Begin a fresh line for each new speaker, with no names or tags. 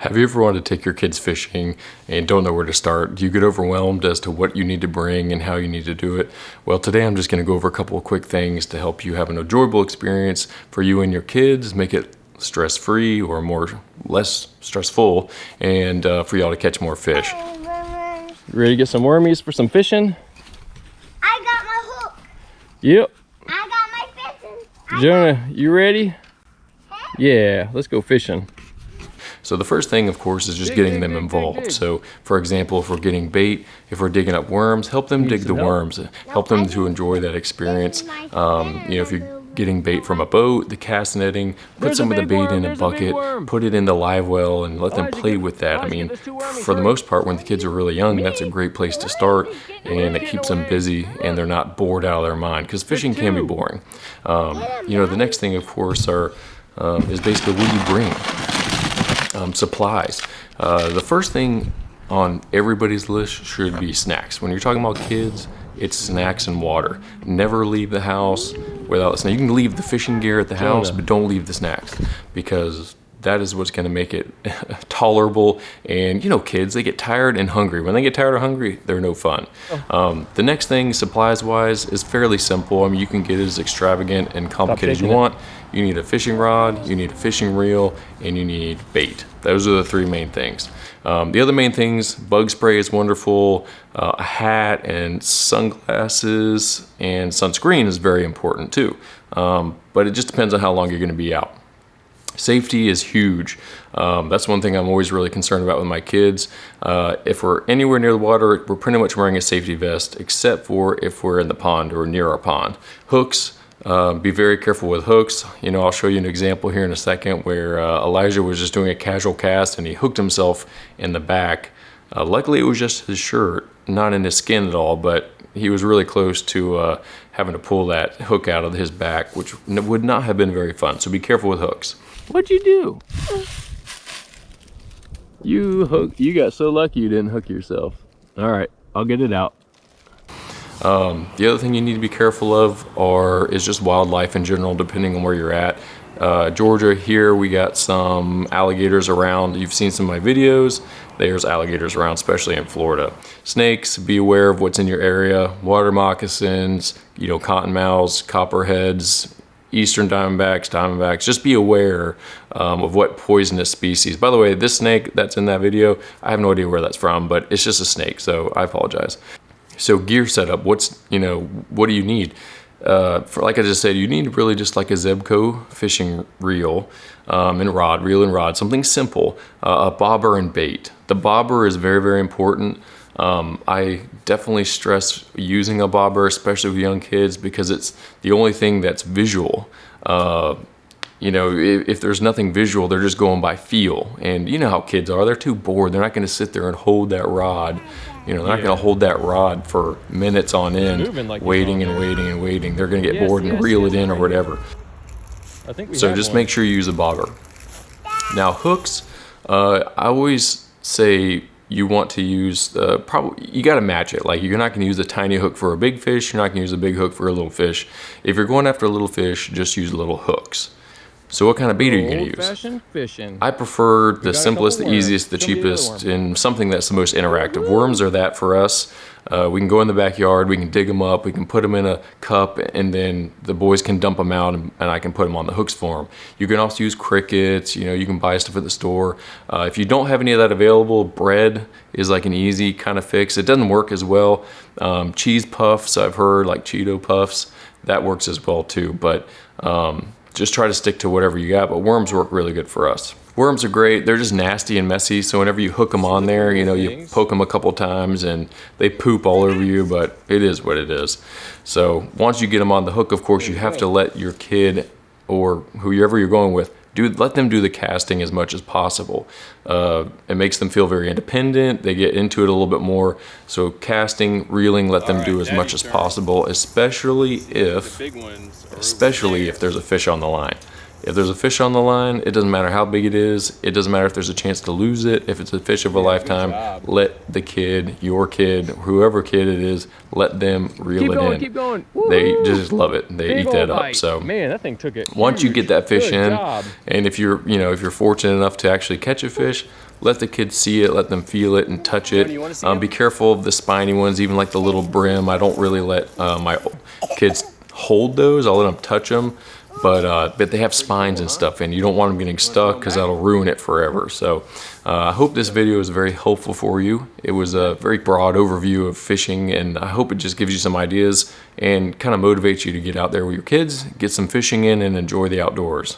Have you ever wanted to take your kids fishing and don't know where to start? Do you get overwhelmed as to what you need to bring and how you need to do it? Well, today I'm just going to go over a couple of quick things to help you have an enjoyable experience for you and your kids, make it stress-free or less stressful, and for y'all to catch more fish. You ready to get some wormies for some fishing?
I got my hook.
Yep.
I got my fishing.
Jonah, you ready? Yeah, let's go fishing. So the first thing, of course, is just getting them involved. So, for example, if we're getting bait, if we're digging up worms, help them dig the worms. Help them to enjoy that experience. If you're getting bait from a boat, the cast netting, put some of the bait in a bucket, put it in the live well, and let them play with that. I mean, for the most part, when the kids are really young, that's a great place to start, and it keeps them busy, and they're not bored out of their mind, because fishing can be boring. The next thing, of course, is basically what do you bring? Supplies. The first thing on everybody's list should be snacks. When you're talking about kids, it's snacks and water. Never leave the house without snacks. You can leave the fishing gear at the house, but don't leave the snacks, because that is what's going to make it tolerable. And kids, they get tired and hungry. When they get tired or hungry, they're no fun. The next thing, supplies-wise, is fairly simple. I mean, you can get as extravagant and complicated as you want. You need a fishing rod, you need a fishing reel, and you need bait. Those are the three main things. The other main things, bug spray is wonderful, a hat and sunglasses and sunscreen is very important too. But it just depends on how long you're going to be out. Safety is huge. That's one thing I'm always really concerned about with my kids. If we're anywhere near the water, we're pretty much wearing a safety vest, except for if we're in the pond or near our pond. Hooks. Be very careful with hooks. I'll show you an example here in a second where Elijah was just doing a casual cast and he hooked himself in the back. Luckily it was just his shirt, not in his skin at all, but he was really close to having to pull that hook out of his back, which would not have been very fun. So be careful with hooks. What'd you do? You got so lucky you didn't hook yourself. All right, I'll get it out. The other thing you need to be careful of is just wildlife in general, depending on where you're at. Georgia, here we got some alligators around. You've seen some of my videos. There's alligators around, especially in Florida. Snakes, be aware of what's in your area. Water moccasins, cottonmouths, copperheads, eastern diamondbacks. Just be aware of what poisonous species. By the way, this snake that's in that video, I have no idea where that's from, but it's just a snake, so I apologize. So gear setup, what do you need? Like I just said, you need really just like a Zebco fishing reel and rod, something simple, a bobber and bait. The bobber is very, very important. I definitely stress using a bobber, especially with young kids, because it's the only thing that's visual. If there's nothing visual, they're just going by feel. And you know how kids are. They're too bored. They're not going to sit there and hold that rod. They're not going to hold that rod for minutes on end, waiting and waiting and waiting. They're going to get bored and reel it in or whatever. So just make sure you use a bobber. Now hooks, I always say you want to use, you got to match it. Like, you're not going to use a tiny hook for a big fish. You're not going to use a big hook for a little fish. If you're going after a little fish, just use little hooks. So what kind of bait are you going to use?
Old-fashioned fishing.
I prefer the simplest, the easiest, the cheapest, and something that's the most interactive. Worms are that for us. We can go in the backyard, we can dig them up, we can put them in a cup, and then the boys can dump them out, and I can put them on the hooks for them. You can also use crickets, you can buy stuff at the store. If you don't have any of that available, bread is like an easy kind of fix. It doesn't work as well. Cheese puffs, I've heard, like Cheeto puffs, that works as well too, but just try to stick to whatever you got. But worms work really good for us. Worms are great. They're just nasty and messy. So whenever you hook them on there, you poke them a couple times and they poop all over you, but it is what it is. So once you get them on the hook, of course, you have to let your kid or whoever you're going with, let them do the casting as much as possible. It makes them feel very independent. They get into it a little bit more. So casting, reeling, let them do as much as possible, especially if there's a fish on the line. If there's a fish on the line, it doesn't matter how big it is. It doesn't matter if there's a chance to lose it. If it's a fish of a lifetime, let the kid, your kid, whoever kid it is, let them reel it in.
Keep going.
They just love it. They eat that up. So
man, that thing took it.
once you get that fish in,
job.
and if you're fortunate enough to actually catch a fish, let the kids see it, let them feel it and touch it. Be careful of the spiny ones, even like the little brim. I don't really let my kids hold those. I'll let them touch them. But they have spines and stuff, and you don't want them getting stuck because that'll ruin it forever. So I hope this video is very helpful for you. It was a very broad overview of fishing, and I hope it just gives you some ideas and kind of motivates you to get out there with your kids, get some fishing in, and enjoy the outdoors.